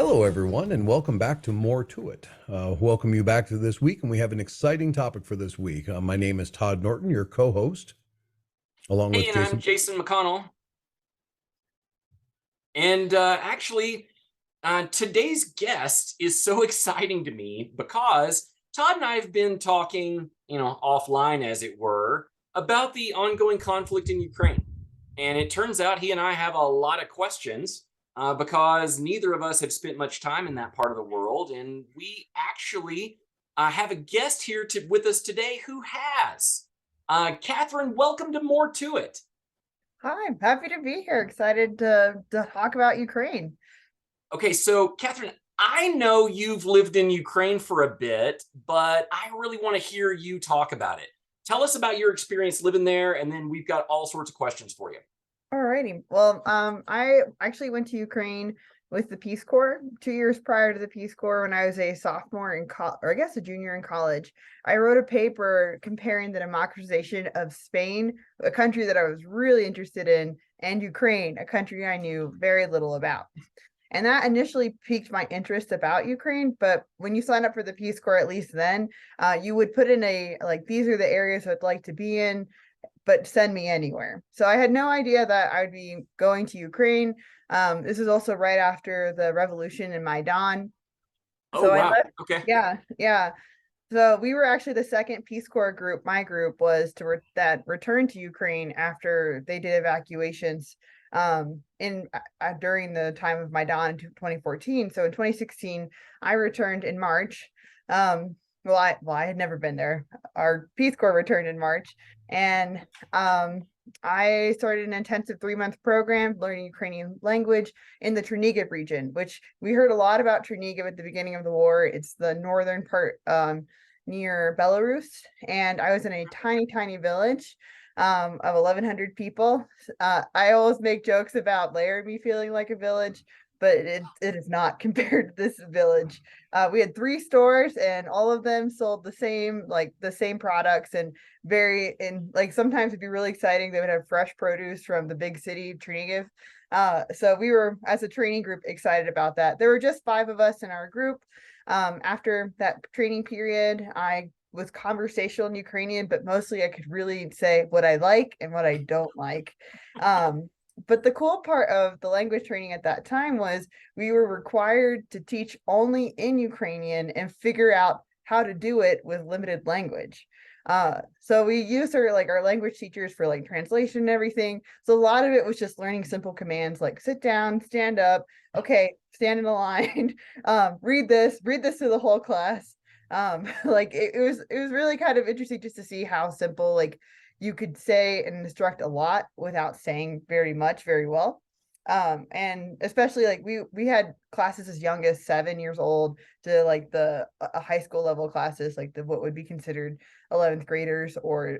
Hello, everyone, and welcome back to More to It. Welcome you back to this week, and we have an exciting topic for this week. My name is Todd Norton, your co-host, along Hey, with and I'm Jason. Jason McConnell. And today's guest is so exciting to me because Todd and I have been talking, offline, as it were, about the ongoing conflict in Ukraine. And it turns out he and I have a lot of questions because neither of us have spent much time in that part of the world. And we actually have a guest here with us today who has. Katherine, welcome to More to It. Hi, I'm happy to be here. Excited to talk about Ukraine. Okay, so Katherine, I know you've lived in Ukraine for a bit, but I really want to hear you talk about it. Tell us about your experience living there, and then we've got all sorts of questions for you. Alrighty. Well, I actually went to Ukraine with the Peace Corps 2 years prior to the Peace Corps when I was a sophomore in college, or I guess a junior in college. I wrote a paper comparing the democratization of Spain, a country that I was really interested in, and Ukraine, a country I knew very little about. And that initially piqued my interest about Ukraine. But when you sign up for the Peace Corps, at least then, you would put in these are the areas I'd like to be in, but send me anywhere. So I had no idea that I would be going to Ukraine. This is also right after the revolution in Maidan. Oh, So I wow. left. Okay. Yeah. So we were actually the second Peace Corps group. My group was that returned to Ukraine after they did evacuations in during the time of Maidan in 2014. So in 2016, I returned in March. I had never been there. Our Peace Corps returned in March, and I started an intensive 3-month program learning Ukrainian language in the Chernigiv region, which we heard a lot about Chernigiv at the beginning of the war. It's the northern part near Belarus, and I was in a tiny village of 1,100 people. I always make jokes about Laramie feeling like a village, but it is not compared to this village. We had 3 stores, and all of them sold the same products, and sometimes it'd be really exciting. They would have fresh produce from the big city, Chernigiv. So we were, as a training group, excited about that. There were just 5 of us in our group. After that training period, I was conversational in Ukrainian, but mostly I could really say what I like and what I don't like. But the cool part of the language training at that time was we were required to teach only in Ukrainian and figure out how to do it with limited language. So we used our language teachers for translation and everything. So a lot of it was just learning simple commands like sit down, stand up, okay, stand in a line, read this to the whole class. It was really kind of interesting just to see how simple you could say and instruct a lot without saying very much very well. And especially we had classes as young as 7 years old to the high school level classes, what would be considered 11th graders or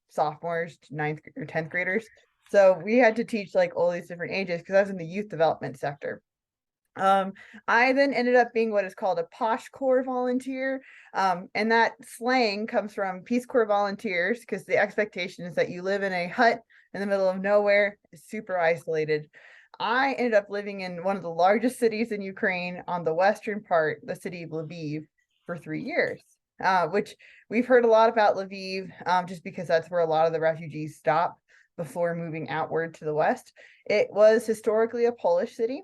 sophomores, 9th or 10th graders. So we had to teach all these different ages because I was in the youth development sector. I then ended up being what is called a Posh Corps volunteer. And that slang comes from Peace Corps volunteers because the expectation is that you live in a hut in the middle of nowhere, super isolated. I ended up living in one of the largest cities in Ukraine on the western part, the city of Lviv, for 3 years, which we've heard a lot about Lviv just because that's where a lot of the refugees stop before moving outward to the west. It was historically a Polish city.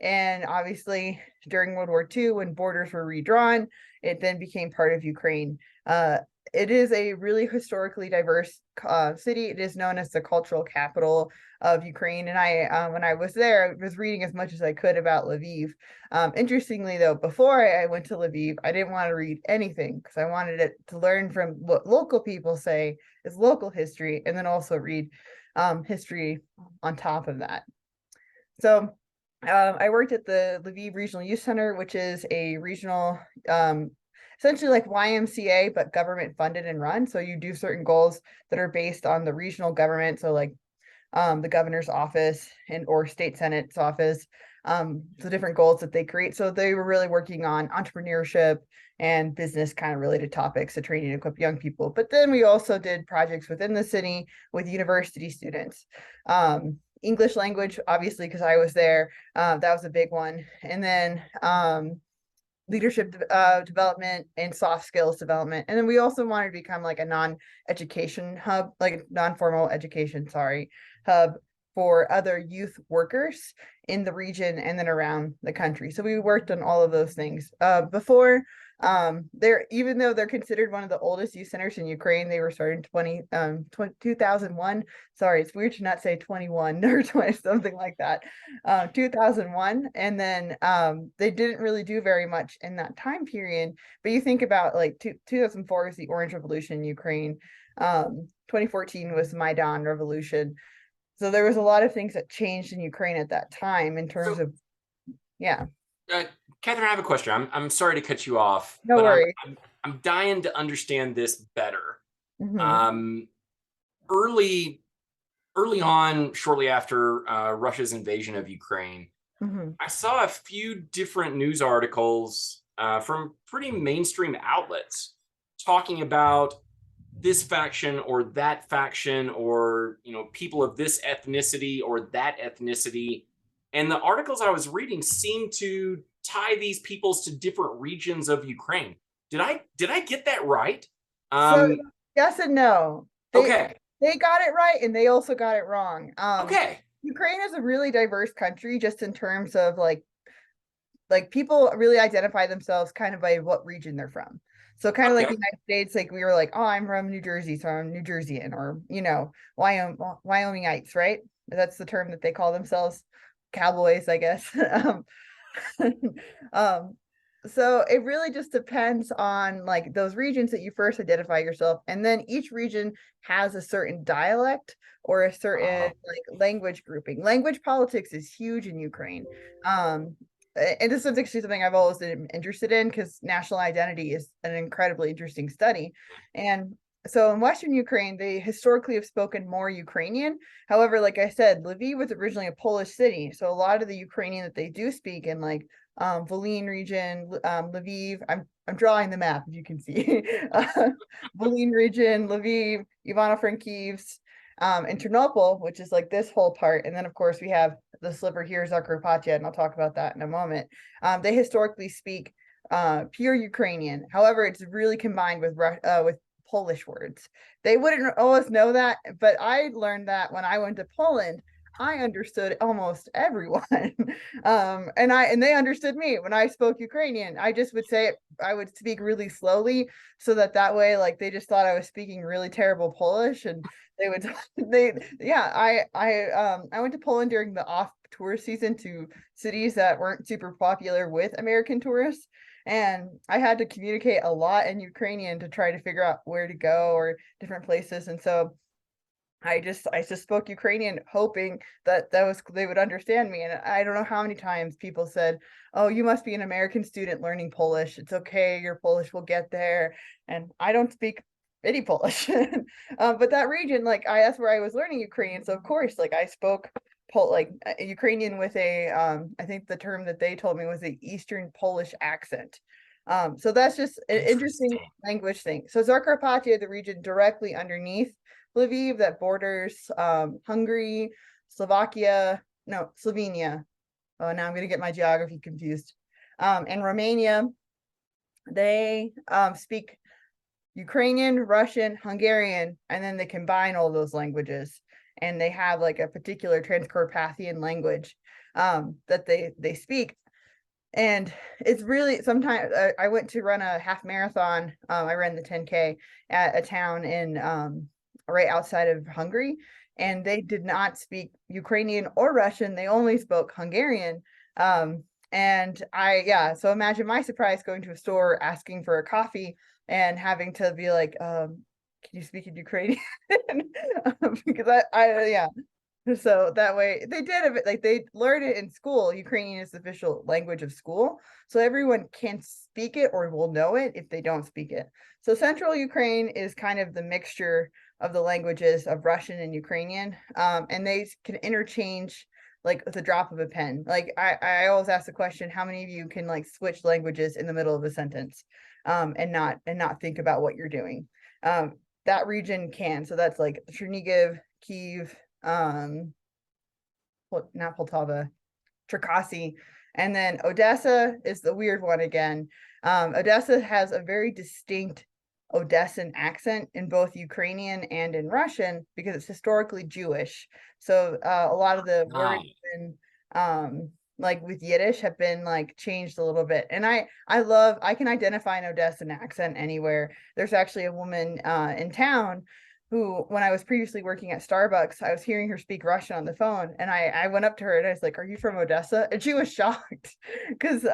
And obviously, during World War II, when borders were redrawn, it then became part of Ukraine. It is a really historically diverse city. It is known as the cultural capital of Ukraine. And when I was there, I was reading as much as I could about Lviv. Interestingly, though, before I went to Lviv, I didn't want to read anything because I wanted it to learn from what local people say is local history, and then also read history on top of that. So I worked at the Lviv Regional Youth Center, which is a regional, essentially like YMCA, but government funded and run. So you do certain goals that are based on the regional government. So the governor's office or state senate's office, the different goals that they create. So they were really working on entrepreneurship and business kind of related topics to train and equip young people. But then we also did projects within the city with university students. English language, obviously, because I was there. That was a big one. And then leadership development and soft skills development. And then we also wanted to become like a non-education hub, like non-formal education, hub for other youth workers in the region and then around the country. So we worked on all of those things. Before they're, even though they're considered one of the oldest youth centers in Ukraine, they were started in 2001. Sorry, it's weird to not say 21 or 20, something like that. 2001. And then they didn't really do very much in that time period. But you think about like 2004 was the Orange Revolution in Ukraine. 2014 was the Maidan Revolution. So there was a lot of things that changed in Ukraine at that time in terms of, yeah. Catherine, I have a question. I'm sorry to cut you off, No but worries. I'm dying to understand this better. Mhm. Early on, shortly after Russia's invasion of Ukraine, Mhm. I saw a few different news articles from pretty mainstream outlets talking about this faction or that faction, or people of this ethnicity or that ethnicity. And the articles I was reading seemed to tie these peoples to different regions of Ukraine. Did I get that right? So yes and no. Okay. They got it right and they also got it wrong. Okay. Ukraine is a really diverse country just in terms of like people really identify themselves kind of by what region they're from. So kind of like Okay. the United States, like we were like, oh, I'm from New Jersey, so I'm New Jerseyan, or Wyomingites, right? That's the term that they call themselves, cowboys, I guess. um, so it really just depends on like those regions that you first identify yourself, and then each region has a certain dialect or a certain like language grouping. Language politics is huge in Ukraine. And this is actually something I've always been interested in because national identity is an incredibly interesting study. And so in Western Ukraine, they historically have spoken more Ukrainian. However, like I said, Lviv was originally a Polish city. So a lot of the Ukrainian that they do speak in like Volyn region, Lviv, I'm drawing the map if you can see. Volyn region, Lviv, Ivano-Frankivsk, and Ternopil, which is like this whole part. And then of course we have the sliver here, Zakarpattia, and I'll talk about that in a moment. They historically speak pure Ukrainian. However, it's really combined with Polish words. They wouldn't always know that, but I learned that when I went to Poland. I understood almost everyone, and they understood me when I spoke Ukrainian. I just would say it. I would speak really slowly so that way, like they just thought I was speaking really terrible Polish, and they would I went to Poland during the off tourist season to cities that weren't super popular with American tourists, and I had to communicate a lot in Ukrainian to try to figure out where to go or different places. And so I just spoke Ukrainian hoping that they would understand me. And I don't know how many times people said, "Oh, you must be an American student learning Polish. It's okay, your Polish will get there." And I don't speak any Polish. But that region, like that's where I was learning Ukrainian. So of course, like I spoke Ukrainian with a I think the term that they told me was the Eastern Polish accent. So that's just an interesting language thing. So Zakarpattia, the region directly underneath Lviv that borders Hungary, Slovakia, no, Slovenia. Oh, now I'm going to get my geography confused. And Romania, they speak Ukrainian, Russian, Hungarian, and then they combine all those languages. And they have like a particular Transcarpathian language that they speak. And it's really sometimes I went to run a half marathon. I ran the 10K at a town in right outside of Hungary, and they did not speak Ukrainian or Russian. They only spoke Hungarian. And so imagine my surprise going to a store asking for a coffee and having to be like, can you speak in Ukrainian? Because yeah. So that way they did it, like they learned it in school. Ukrainian is the official language of school. So everyone can speak it or will know it if they don't speak it. So Central Ukraine is kind of the mixture of the languages of Russian and Ukrainian. And they can interchange like with a drop of a pen. Like I always ask the question, how many of you can like switch languages in the middle of a sentence and not think about what you're doing? That region can. So that's like Chernigiv, Kyiv, not Poltava, Cherkasy. And then Odessa is the weird one again. Odessa has a very distinct Odessan accent in both Ukrainian and in Russian because it's historically Jewish. So a lot of the words in like with Yiddish have been like changed a little bit. And I can identify an Odessan accent anywhere. There's actually a woman in town who, when I was previously working at Starbucks, I was hearing her speak Russian on the phone, and I went up to her and I was like, "Are you from Odessa?" And she was shocked because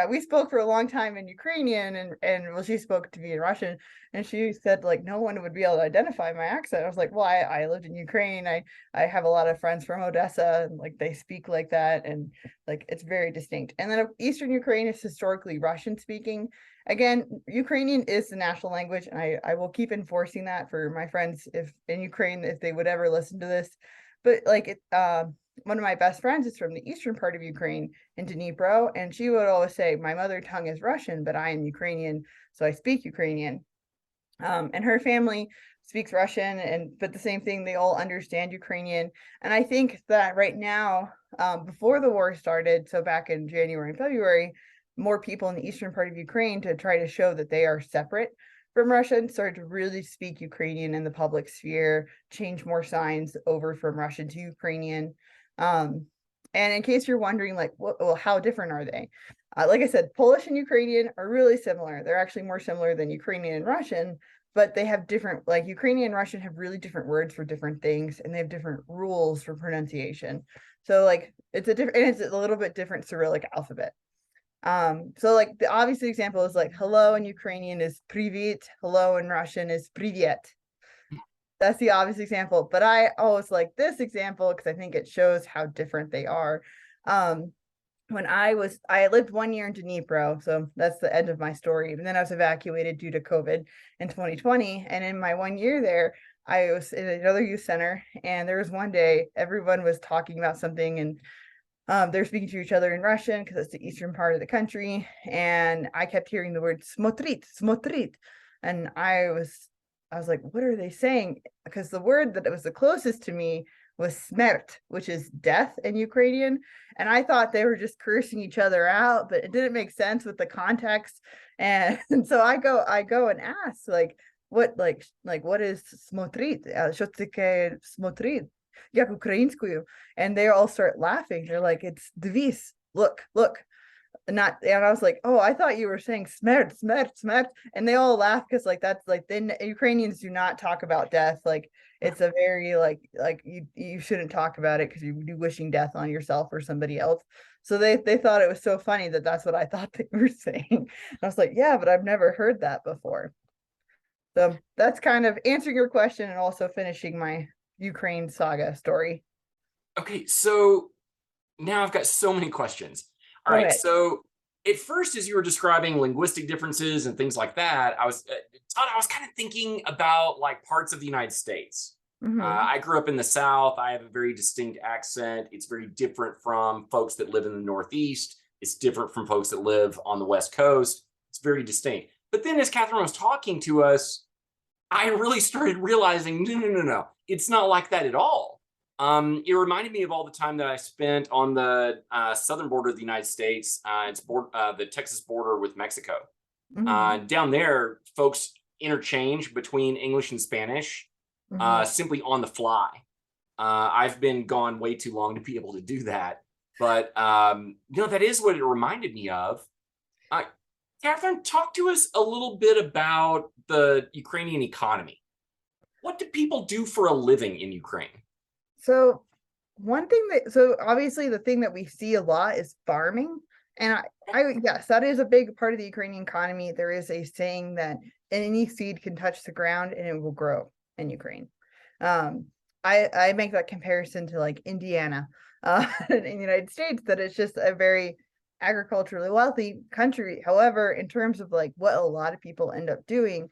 we spoke for a long time in Ukrainian, and well, she spoke to me in Russian, and she said like no one would be able to identify my accent. I was like, "Well, I lived in Ukraine. I have a lot of friends from Odessa, and like they speak like that, and like it's very distinct." And then Eastern Ukraine is historically Russian speaking. Again, Ukrainian is the national language, and I will keep enforcing that for my friends if in Ukraine, if they would ever listen to this. But like one of my best friends is from the eastern part of Ukraine in Dnipro, and she would always say, "My mother tongue is Russian, but I am Ukrainian, so I speak Ukrainian." And her family speaks Russian, but the same thing, they all understand Ukrainian. And I think that right now, before the war started, so back in January and February, more people in the eastern part of Ukraine, to try to show that they are separate from Russia, and started to really speak Ukrainian in the public sphere, change more signs over from Russian to Ukrainian. And in case you're wondering, like, well, how different are they? Like I said, Polish and Ukrainian are really similar. They're actually more similar than Ukrainian and Russian, but they have different, like Ukrainian and Russian have really different words for different things, and they have different rules for pronunciation. So like it's a little bit different Cyrillic alphabet. So like the obvious example is like hello in Ukrainian is привет, hello in Russian is привет. That's the obvious example, but I always like this example because I think it shows how different they are. When I lived 1 year in Dnipro, so that's the end of my story. And then I was evacuated due to COVID in 2020. And in my 1 year there, I was in another youth center, and there was one day everyone was talking about something, and they're speaking to each other in Russian because it's the eastern part of the country. And I kept hearing the word smotrit, smotrit. And I was like, what are they saying? Because the word that was the closest to me was smert, which is death in Ukrainian. And I thought they were just cursing each other out, but it didn't make sense with the context. And so I go and ask, like, what is smotrit? Що таке смотрит? Як українською? And they all start laughing. They're like, it's dvis, look. And I was like, oh, I thought you were saying smert, smert, smert. And they all laugh because like that's like the Ukrainians do not talk about death. Like it's a very like you shouldn't talk about it because you'd be wishing death on yourself or somebody else. So they thought it was so funny that that's what I thought they were saying. I was like, yeah, but I've never heard that before. So that's kind of answering your question and also finishing my Ukraine saga story. Okay, so now I've got so many questions. All right, so at first, as you were describing linguistic differences and things like that, I was kind of thinking about like parts of the United States. I grew up in the South. I have a very distinct accent. It's very different from folks that live in the Northeast. It's different from folks that live on the West Coast. It's very distinct. But then as Katherine was talking to us, I really started realizing, no. It's not like that at all. It reminded me of all the time that I spent on the southern border of the United States. It's the Texas border with Mexico. Down there, folks interchange between English and Spanish simply on the fly. I've been gone way too long to be able to do that. But, that is what it reminded me of. Katherine, talk to us a little bit about the Ukrainian economy. What do people do for a living in Ukraine? So obviously the thing that we see a lot is farming. And yes, that is a big part of the Ukrainian economy. There is a saying that any seed can touch the ground and it will grow in Ukraine. I make that comparison to like Indiana in the United States, that it's just a very agriculturally wealthy country. However, in terms of like what a lot of people end up doing,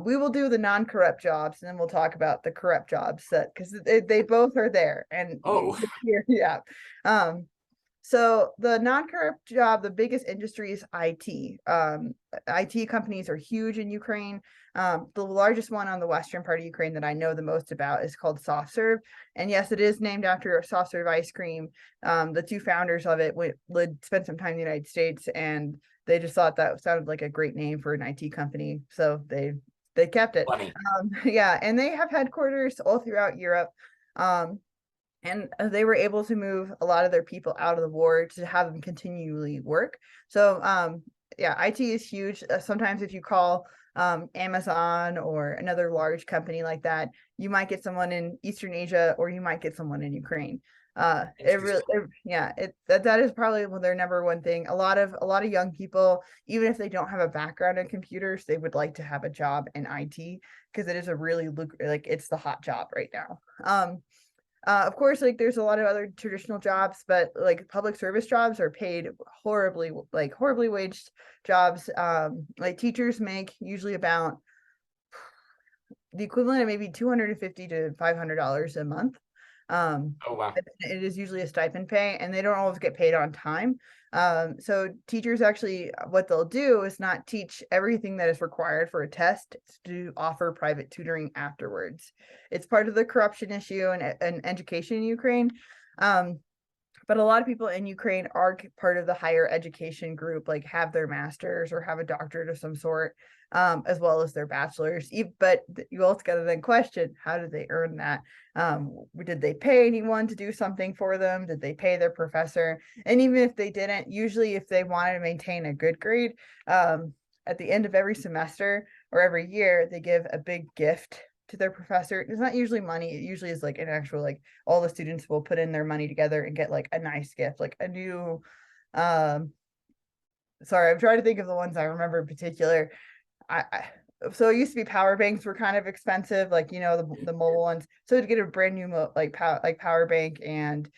we will do the non-corrupt jobs, and then we'll talk about the corrupt jobs, that because they both are there. And So the non-corrupt job, the biggest industry is IT. IT companies are huge in Ukraine. The largest one on the western part of Ukraine that I know the most about is called SoftServe. And yes, it is named after SoftServe ice cream. The two founders of it spent some time in the United States, and they just thought that sounded like a great name for an IT company. So they kept it. Funny. Yeah, and they have headquarters all throughout Europe. And they were able to move a lot of their people out of the war to have them continually work. So yeah, IT is huge. Sometimes if you call Amazon or another large company like that, you might get someone in Eastern Asia, or you might get someone in Ukraine. That is probably their number one thing. A lot of young people, even if they don't have a background in computers, they would like to have a job in IT, because it is a really it's the hot job right now. Of course, like there's a lot of other traditional jobs, but like public service jobs are paid horribly waged jobs. Like teachers make usually about the equivalent of maybe $250 to $500 a month. Oh, wow. It is usually a stipend pay, and they don't always get paid on time. So teachers actually, what they'll do is not teach everything that is required for a test, to offer private tutoring afterwards. It's part of the corruption issue and education in Ukraine. But a lot of people in Ukraine are part of the higher education group, like have their masters or have a doctorate of some sort, as well as their bachelors. But you also got to then question, how did they earn that? Did they pay anyone to do something for them? Did they pay their professor? And even if they didn't, usually if they wanted to maintain a good grade, at the end of every semester or every year, they give a big gift to their professor. It's not usually money. It usually is like an actual, like all the students will put in their money together and get like a nice gift, like a new, sorry, I'm trying to think of the ones I remember in particular. So it used to be power banks were kind of expensive, like, you know, the mobile ones. So to get a brand new power bank and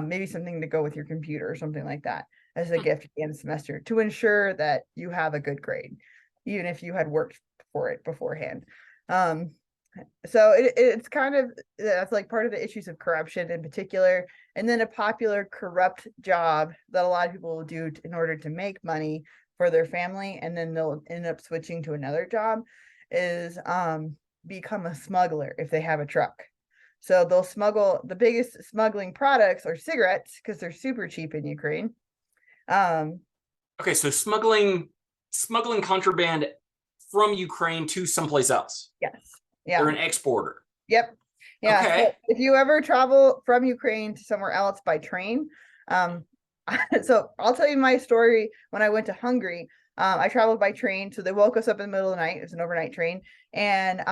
maybe something to go with your computer or something like that as a gift at the end of the semester, to ensure that you have a good grade, even if you had worked for it beforehand. So it's kind of, that's like part of the issues of corruption in particular. And then a popular corrupt job that a lot of people will do in order to make money for their family, and then they'll end up switching to another job, is become a smuggler if they have a truck. So they'll smuggle, the biggest smuggling products are cigarettes, because they're super cheap in Ukraine. Okay, so smuggling contraband from Ukraine to someplace else. Yes. Yeah. They're an exporter. Yep. Yeah. Okay. So if you ever travel from Ukraine to somewhere else by train, so I'll tell you my story. When I went to Hungary, I traveled by train. So they woke us up in the middle of the night. It was an overnight train. And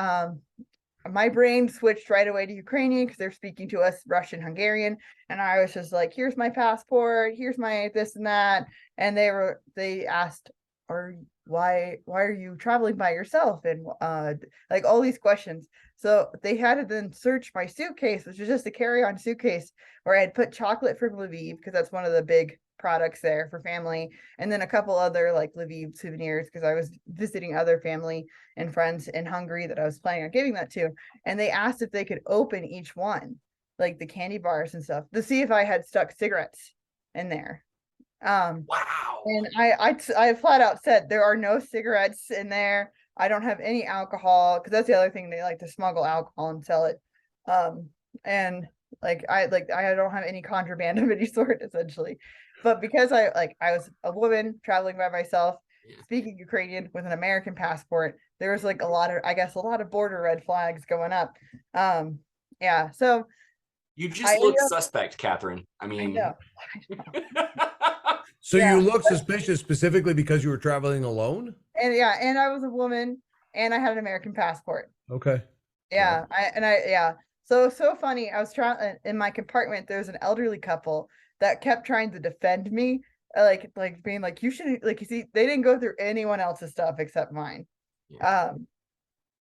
my brain switched right away to Ukrainian, because they're speaking to us Russian, Hungarian. And I was just like, here's my passport, here's my this and that. And they asked, why are you traveling by yourself? And like all these questions. So they had to then search my suitcase, which was just a carry-on suitcase, where I had put chocolate from Lviv, because that's one of the big products there for family, and then a couple other like Lviv souvenirs, because I was visiting other family and friends in Hungary that I was planning on giving that to. And they asked if they could open each one, like the candy bars and stuff, to see if I had stuck cigarettes in there. Wow. And I flat out said there are no cigarettes in there. I don't have any alcohol, because that's the other thing, they like to smuggle alcohol and sell it. And I don't have any contraband of any sort, essentially. But because I was a woman traveling by myself, speaking Ukrainian with an American passport, there was like a lot of border red flags going up. Yeah, so you just look suspect, Catherine. I mean, I know. So you look suspicious specifically because you were traveling alone? And I was a woman, and I had an American passport. Okay. Yeah, So funny. I was trying in my compartment. There was an elderly couple that kept trying to defend me, like being like, you shouldn't, like, you see, they didn't go through anyone else's stuff except mine. Yeah.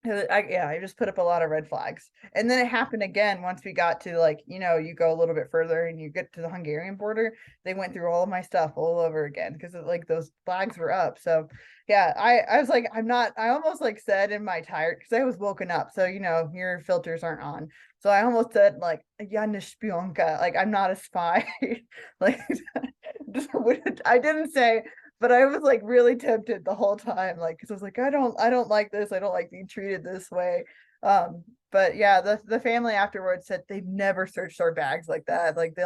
I just put up a lot of red flags. And then it happened again once we got to, like, you know, you go a little bit further and you get to the Hungarian border. They went through all of my stuff all over again, because like those flags were up. So yeah, I was like, I almost like said in my tire, because I was woken up, so you know your filters aren't on. So I almost said like, "Ja, nie szpionka," like I'm not a spy. Like I didn't say, but I was like really tempted the whole time, like, because I was like, I don't like this. I don't like being treated this way. But yeah, the family afterwards said they've never searched our bags like that. Like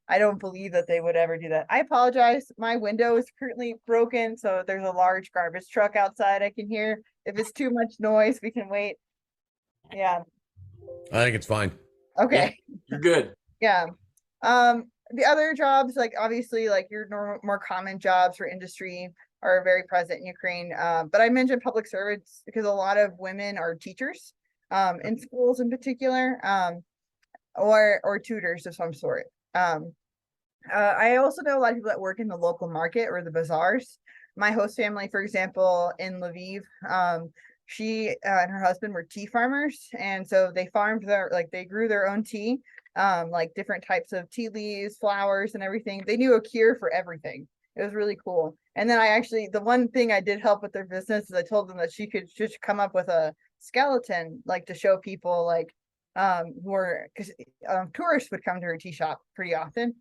I don't believe that they would ever do that. I apologize. My window is currently broken, so there's a large garbage truck outside I can hear. If it's too much noise, we can wait. Yeah. I think it's fine. Yeah, Okay. you're good. Yeah. The other jobs, like obviously, like your more common jobs for industry are very present in Ukraine. But I mentioned public service because a lot of women are teachers, in schools in particular, or tutors of some sort. I also know a lot of people that work in the local market or the bazaars. My host family, for example, in Lviv, she and her husband were tea farmers, and so they farmed they grew their own tea, like different types of tea leaves, flowers, and everything. They knew a cure for everything. It was really cool. And then the one thing I did help with their business is I told them that she could just come up with a skeleton, like to show people, like who were, because tourists would come to her tea shop pretty often,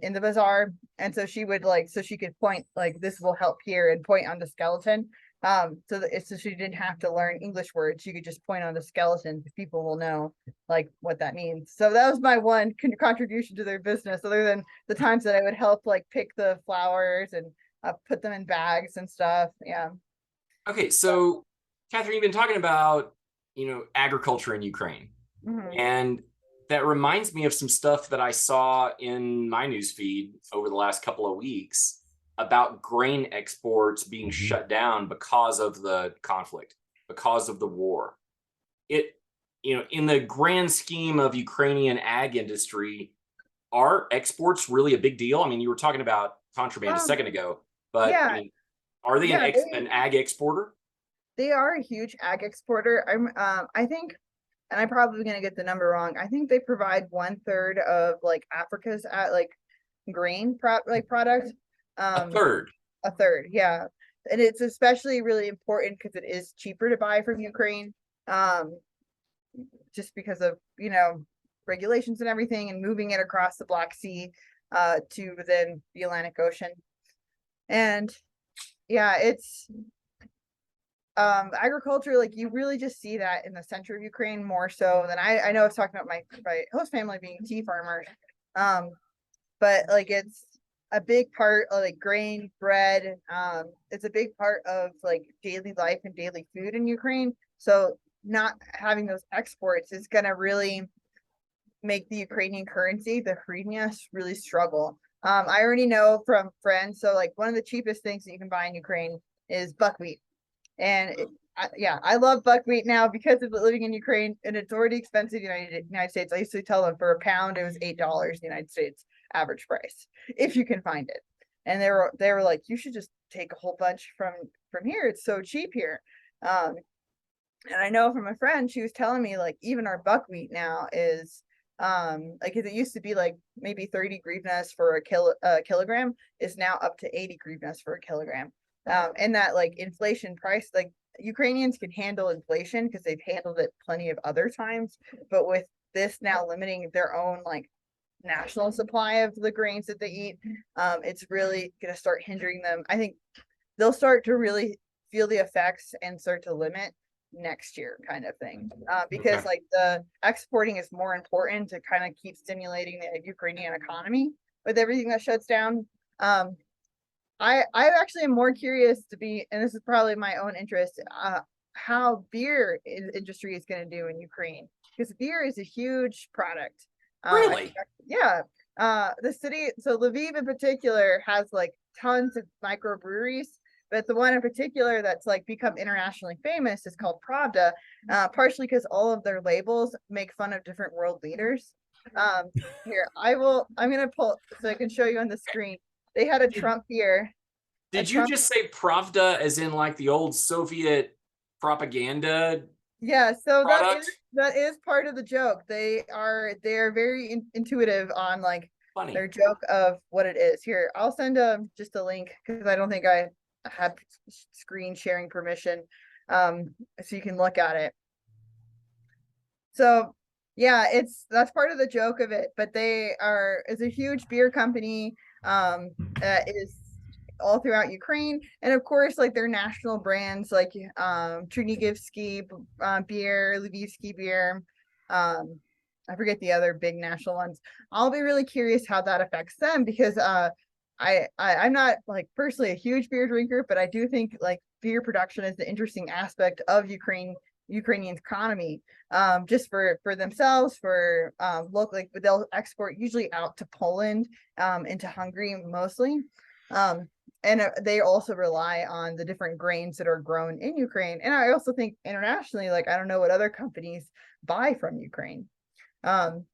in the bazaar, and so she would so she could point, like, this will help here, and point on the skeleton, so she didn't have to learn English words. She could just point on the skeleton. People will know like what that means. So that was my one contribution to their business, other than the times that I would help like pick the flowers and put them in bags and stuff. Yeah. Okay, so Catherine, you've been talking about, agriculture in Ukraine. Mhm. And that reminds me of some stuff that I saw in my newsfeed over the last couple of weeks about grain exports being shut down because of the conflict, because of the war. In the grand scheme of Ukrainian ag industry, are exports really a big deal? I mean, you were talking about contraband a second ago, but I Yeah, mean, are they yeah, an ag exporter? they are a huge ag exporter. I think, and I'm probably gonna get the number wrong. I think they provide 1/3 of like Africa's grain product. A Um, third. a third, yeah. And it's especially really important because it is cheaper to buy from Ukraine. Um, just because of, regulations and everything, and moving it across the Black Sea to within the Atlantic Ocean. And yeah, it's agriculture, like you really just see that in the center of Ukraine more so than I know. I was talking about my host family being tea farmers, but like it's a big part of like grain, bread. It's a big part of like daily life and daily food in Ukraine. So not having those exports is gonna really make the Ukrainian currency, the hryvnia, really struggle. I already know from friends. So like one of the cheapest things that you can buy in Ukraine is buckwheat. And I love buckwheat now because of living in Ukraine, and it's already expensive in the United States. I used to tell them for a pound it was $8 in the United States average price if you can find it. And they were like, you should just take a whole bunch from here. It's so cheap here. And I know from a friend, she was telling me like even our buckwheat now is like it used to be like maybe 30 hryvnias for a kilogram, is now up to 80 hryvnias for a kilogram. And that like inflation price, like Ukrainians can handle inflation because they've handled it plenty of other times, but with this now limiting their own like national supply of the grains that they eat, it's really going to start hindering them. I think they'll start to really feel the effects and start to limit next year, kind of thing, because like the exporting is more important to kind of keep stimulating the Ukrainian economy with everything that shuts down. I actually am more curious to be, and this is probably my own interest, how beer industry is going to do in Ukraine, because beer is a huge product. Really? Yeah. The city, so Lviv in particular has like tons of microbreweries, but the one in particular that's like become internationally famous is called Pravda, partially because all of their labels make fun of different world leaders. Here, I'm gonna pull so I can show you on the screen. They had a Trump beer. Did you just say Pravda as in like the old Soviet propaganda Yeah, so product? that is part of the joke. They're very intuitive on like Funny. their joke of what it is. Here, I'll send just a link because I don't think I have screen sharing permission, so you can look at it. So Yeah, that's part of the joke of it, but it's a huge beer company that is all throughout Ukraine, and of course like their national brands like Chernigivsky beer, Lvivsky beer, um I forget the other big national ones. I'll be really curious how that affects them because I'm not like personally a huge beer drinker, but I do think like beer production is the interesting aspect of Ukrainian economy, just for themselves, for local, like they'll export usually out to Poland, into Hungary mostly. Um, and they also rely on the different grains that are grown in Ukraine. And I also think internationally, like I don't know what other companies buy from Ukraine. Um,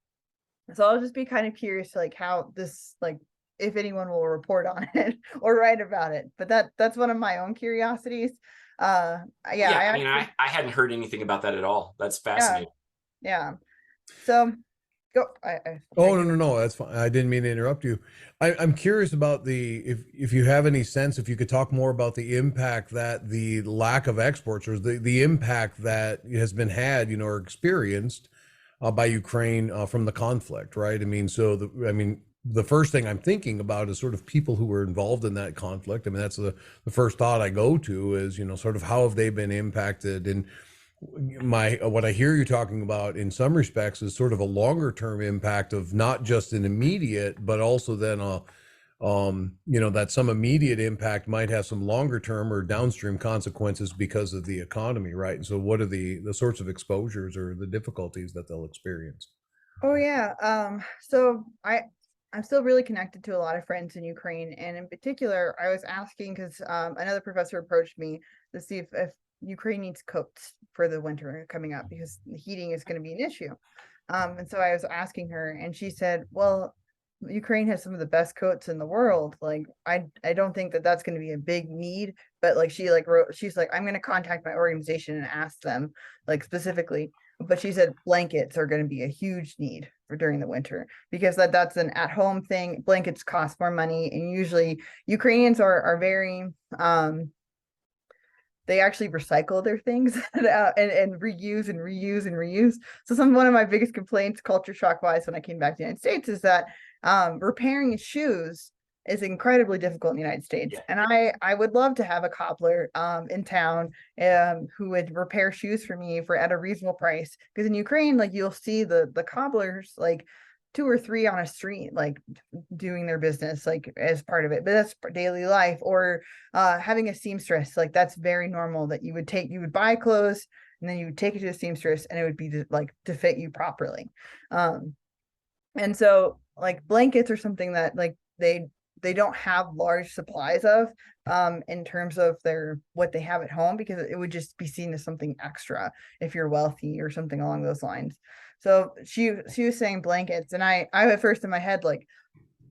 so I'll just be kind of curious, like how this, like if anyone will report on it or write about it. But that's one of my own curiosities. Yeah, Yeah, I I mean, actually, I hadn't heard anything about that at all. That's yeah, fascinating. yeah. So go. I Oh, no, you no, were. no, that's fine. I didn't mean to interrupt you. I'm curious about if you have any sense, if you could talk more about the impact that the lack of exports or the impact that has been had, or experienced by Ukraine from the conflict, right? I mean, the first thing I'm thinking about is sort of people who were involved in that conflict. I mean, that's the first thought I go to is, sort of how have they been impacted? And what I hear you talking about in some respects is sort of a longer term impact of not just an immediate, but also then that some immediate impact might have some longer term or downstream consequences because of the economy, right? And so what are the sorts of exposures or the difficulties that they'll experience? Oh yeah. So I'm still really connected to a lot of friends in Ukraine, and in particular, I was asking because another professor approached me to see if Ukraine needs coats for the winter coming up because the heating is going to be an issue. And so I was asking her, and she said, "Well, Ukraine has some of the best coats in the world. Like, I don't think that that's going to be a big need, but like she like wrote, she's like, I'm going to contact my organization and ask them like specifically." But she said blankets are going to be a huge need for during the winter because that's an at home thing. Blankets cost more money, and usually Ukrainians are very they actually recycle their things and reuse and reuse and reuse. So one of my biggest complaints, culture shock wise, when I came back to the United States, is that repairing shoes is incredibly difficult in the United States. Yeah. And I would love to have a cobbler in town who would repair shoes for me for at a reasonable price. Because in Ukraine, like you'll see the cobblers like two or three on a street, like doing their business like as part of it, but that's daily life. Or having a seamstress, like that's very normal that you would buy clothes and then you would take it to a seamstress and it would be to fit you properly. And so like blankets are something that like they don't have large supplies of in terms of their what they have at home because it would just be seen as something extra if you're wealthy or something along those lines. So she was saying blankets, and I at first in my head like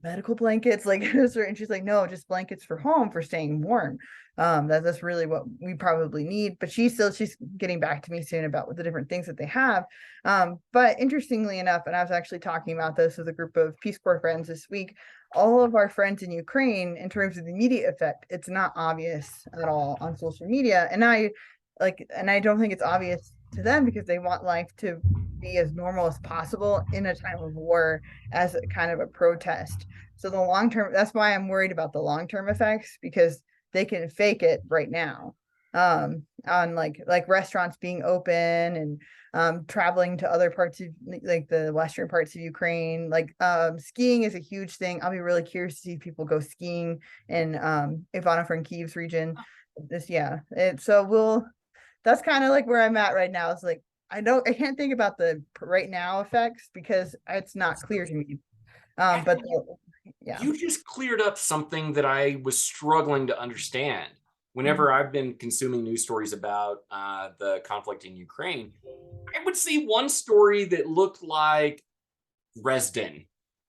medical blankets like and she's like, no, just blankets for home for staying warm. That's really what we probably need, but she's getting back to me soon about what the different things that they have. But interestingly enough, and I was actually talking about this with a group of Peace Corps friends this week, all of our friends in Ukraine, in terms of the immediate effect, it's not obvious at all on social media, and I don't think it's obvious to them because they want life to be as normal as possible in a time of war as a kind of a protest. So the long term, that's why I'm worried about the long term effects because they can fake it right now. On like restaurants being open and traveling to other parts of like the western parts of Ukraine. Like skiing is a huge thing. I'll be really curious to see people go skiing in Ivano-Frankivsk region. So that's kind of like where I'm at right now. It's like I can't think about the right now effects because it's not clear to me. But yeah. You just cleared up something that I was struggling to understand. Whenever I've been consuming news stories about the conflict in Ukraine, I would see one story that looked like Dresden.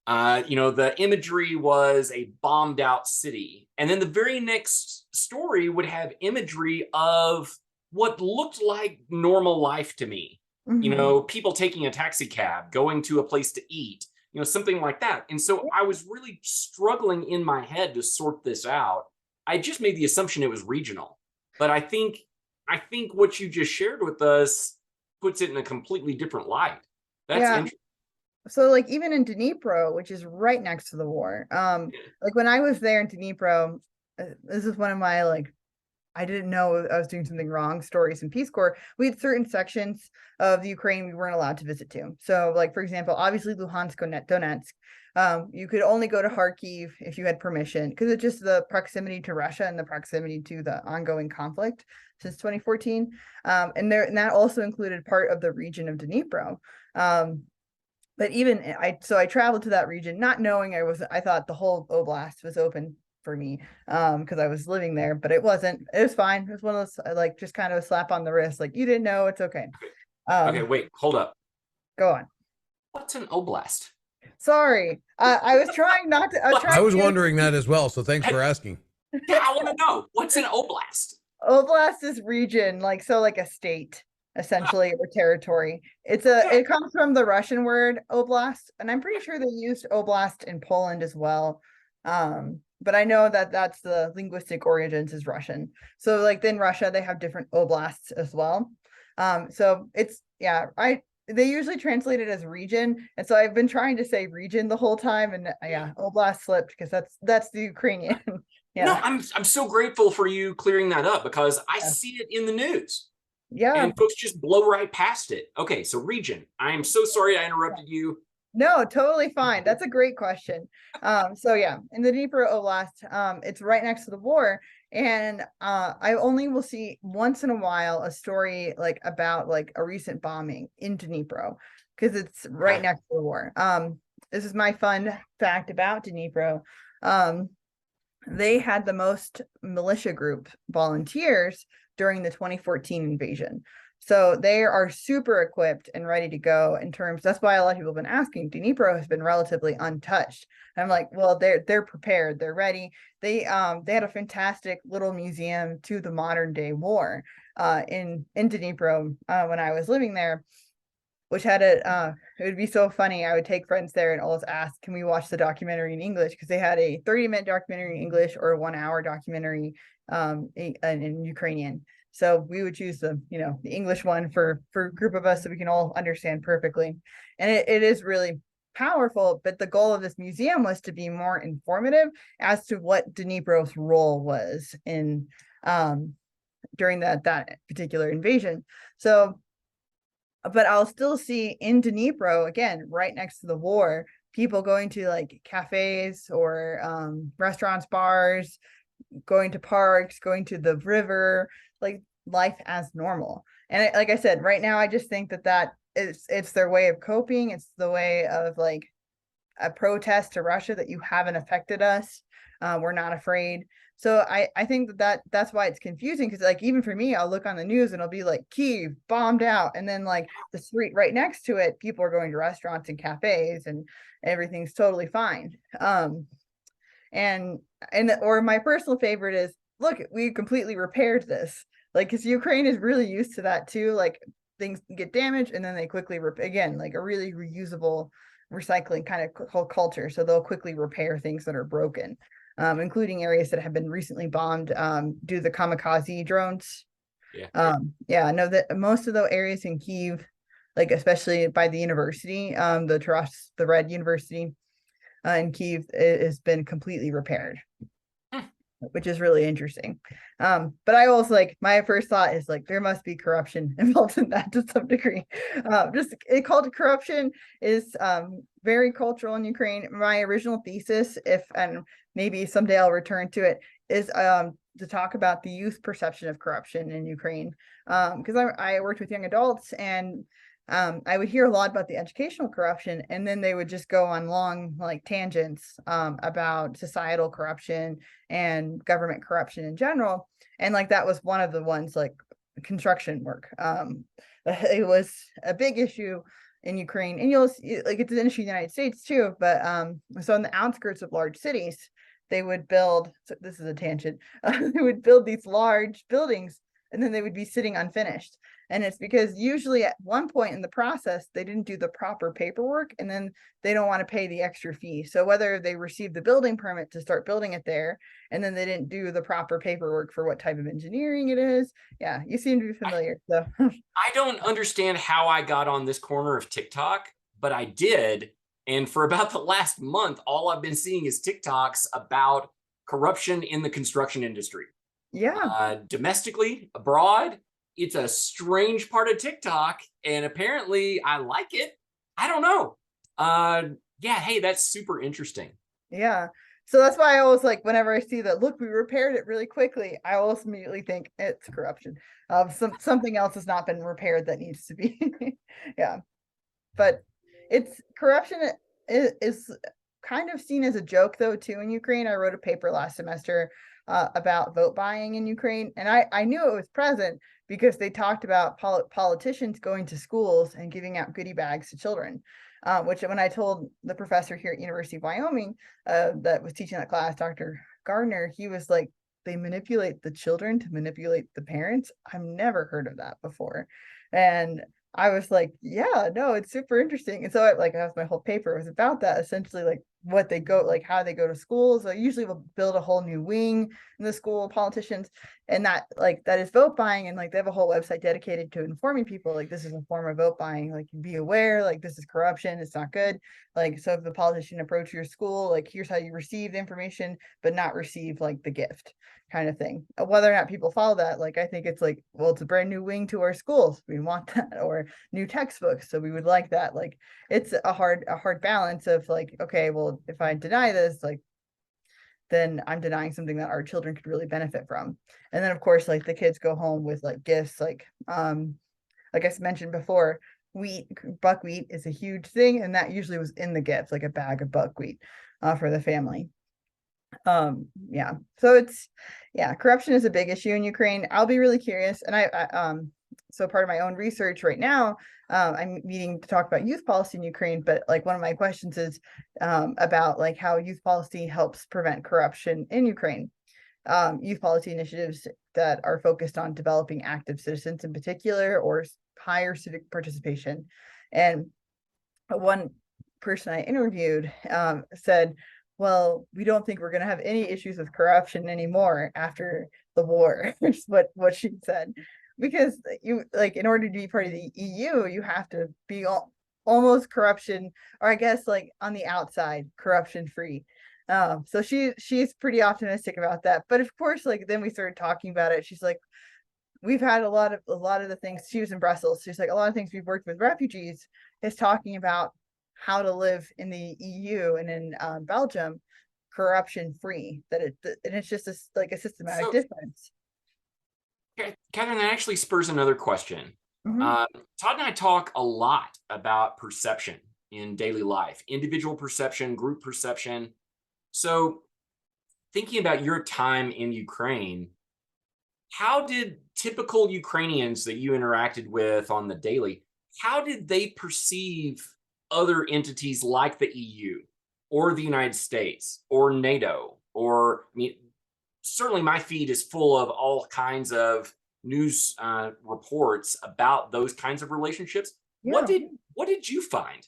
The imagery was a bombed out city. And then the very next story would have imagery of what looked like normal life to me. People taking a taxi cab, going to a place to eat, something like that. And so I was really struggling in my head to sort this out. I just made the assumption it was regional. But I think what you just shared with us puts it in a completely different light. That's Yeah. interesting. So like even in Dnipro, which is right next to the war, like when I was there in Dnipro, this is one of my like I didn't know I was doing something wrong stories in Peace Corps. We had certain sections of the Ukraine we weren't allowed to visit to. So like for example, obviously Luhansk and Donetsk, you could only go to Kharkiv if you had permission because it's just the proximity to Russia and the proximity to the ongoing conflict since 2014. And that also included part of the region of Dnipro. But even I traveled to that region not knowing I thought the whole oblast was open for me because I was living there, but it wasn't. It was fine. It was one of those like just kind of a slap on the wrist, like you didn't know, it's okay. Okay, wait, hold up. Go on. What's an oblast? Sorry, I was trying not to. I was wondering that as well, so thanks for asking. Yeah, I want to know what's an oblast. Oblast is region, like so, like a state essentially or territory. It comes from the Russian word oblast, and I'm pretty sure they used oblast in Poland as well. But I know that that's the linguistic origins is Russian. So like in Russia, they have different oblasts as well. So it's they usually translate it as region, and so I've been trying to say region the whole time, and oblast slipped because that's the Ukrainian. No, I'm so grateful for you clearing that up because I see it in the news. Yeah. And folks just blow right past it. Okay, so region. I am so sorry I interrupted you. No, totally fine. That's a great question. So yeah, in the Dnipro Oblast, it's right next to the war. And I only will see once in a while a story like about like a recent bombing in Dnipro because it's right next to the war. This is my fun fact about Dnipro. They had the most militia group volunteers during the 2014 invasion. So they are super equipped and ready to go in terms. That's why a lot of people have been asking. Dnipro has been relatively untouched. And I'm like, well, they're prepared. They're ready. They had a fantastic little museum to the modern day war in Dnipro when I was living there, which had it would be so funny. I would take friends there and always ask, can we watch the documentary in English? Because they had a 30-minute documentary in English or a 1-hour documentary in Ukrainian. So we would choose the English one for a group of us so we can all understand perfectly. And it is really powerful, but the goal of this museum was to be more informative as to what Dnipro's role was in during that particular invasion. So but I'll still see in Dnipro, again, right next to the war, people going to like cafes or restaurants, bars, going to parks, going to the river, like life as normal. And like I said, right now, I just think that it's their way of coping. It's the way of like a protest to Russia that you haven't affected us. We're not afraid. So I think that's why it's confusing because like even for me, I'll look on the news and it'll be like Kyiv bombed out, and then like the street right next to it, people are going to restaurants and cafes and everything's totally fine. And or my personal favorite is look, we completely repaired this. Like because Ukraine is really used to that too. Like things get damaged and then they quickly again like a really reusable recycling kind of culture. So they'll quickly repair things that are broken. Including areas that have been recently bombed due to the kamikaze drones. I know that most of the areas in Kyiv, like especially by the university, the Red University in Kyiv, it has been completely repaired, which is really interesting. But I also like my first thought is like there must be corruption involved in that to some degree. Just it called corruption is very cultural in Ukraine. My original thesis, and maybe someday I'll return to it, is to talk about the youth perception of corruption in Ukraine. Because I worked with young adults and I would hear a lot about the educational corruption, and then they would just go on long like tangents about societal corruption and government corruption in general. And like that was one of the ones like construction work. It was a big issue in Ukraine, and you'll see like it's an issue in the United States too. But so in the outskirts of large cities, they would build. So this is a tangent. They would build these large buildings, and then they would be sitting unfinished. And it's because usually at one point in the process, they didn't do the proper paperwork and then they don't want to pay the extra fee. So whether they received the building permit to start building it there, and then they didn't do the proper paperwork for what type of engineering it is. Yeah, you seem to be familiar. So I don't understand how I got on this corner of TikTok, but I did. And for about the last month, all I've been seeing is TikToks about corruption in the construction industry. Yeah. Domestically, abroad, it's a strange part of TikTok, and apparently I like it. I don't know. Yeah, hey, that's super interesting. Yeah. So that's why I always like whenever I see that, look, we repaired it really quickly, I always immediately think it's corruption. Something else has not been repaired that needs to be. Yeah. But it's corruption is kind of seen as a joke though too in Ukraine. I wrote a paper last semester about vote buying in Ukraine, and I knew it was present because they talked about politicians going to schools and giving out goodie bags to children. Which when I told the professor here at University of Wyoming that was teaching that class, Dr. Gardner, he was like, they manipulate the children to manipulate the parents. I've never heard of that before. And I was like, yeah, no, it's super interesting. And so that was my whole paper. It was about that, essentially, like what they go, like how they go to schools. I usually will build a whole new wing in the school, politicians, and that is vote buying. And like they have a whole website dedicated to informing people, like this is a form of vote buying, like be aware, like this is corruption, it's not good. Like, so if the politician approach your school, like here's how you receive the information, but not receive like the gift kind of thing. Whether or not people follow that, like I think it's like, well, it's a brand new wing to our schools, we want that, or new textbooks, so we would like that. Like it's a hard balance of like, okay, well, if I deny this, like then I'm denying something that our children could really benefit from. And then of course, like the kids go home with like gifts, like I mentioned before, buckwheat is a huge thing, and that usually was in the gift, like a bag of buckwheat for the family. Yeah, so corruption is a big issue in Ukraine. I'll be really curious, and so part of my own research right now, I'm meeting to talk about youth policy in Ukraine, but like one of my questions is about like how youth policy helps prevent corruption in Ukraine. Youth policy initiatives that are focused on developing active citizens in particular, or higher civic participation. And one person I interviewed said, well, we don't think we're going to have any issues with corruption anymore after the war. Is what she said, because you, like, in order to be part of the EU, you have to be almost corruption, or I guess like on the outside, corruption free. So she's pretty optimistic about that. But of course, like then we started talking about it. She's like, we've had a lot of the things. She was in Brussels. She's like, a lot of things we've worked with refugees is talking about how to live in the EU and in Belgium corruption free. And it's just like a systematic difference. Catherine, that actually spurs another question. Mm-hmm. Todd and I talk a lot about perception in daily life, individual perception, group perception. So thinking about your time in Ukraine, how did typical Ukrainians that you interacted with on the daily, how did they perceive other entities like the EU or the United States or NATO? Or, I mean, certainly my feed is full of all kinds of news reports about those kinds of relationships. Yeah. What did you find?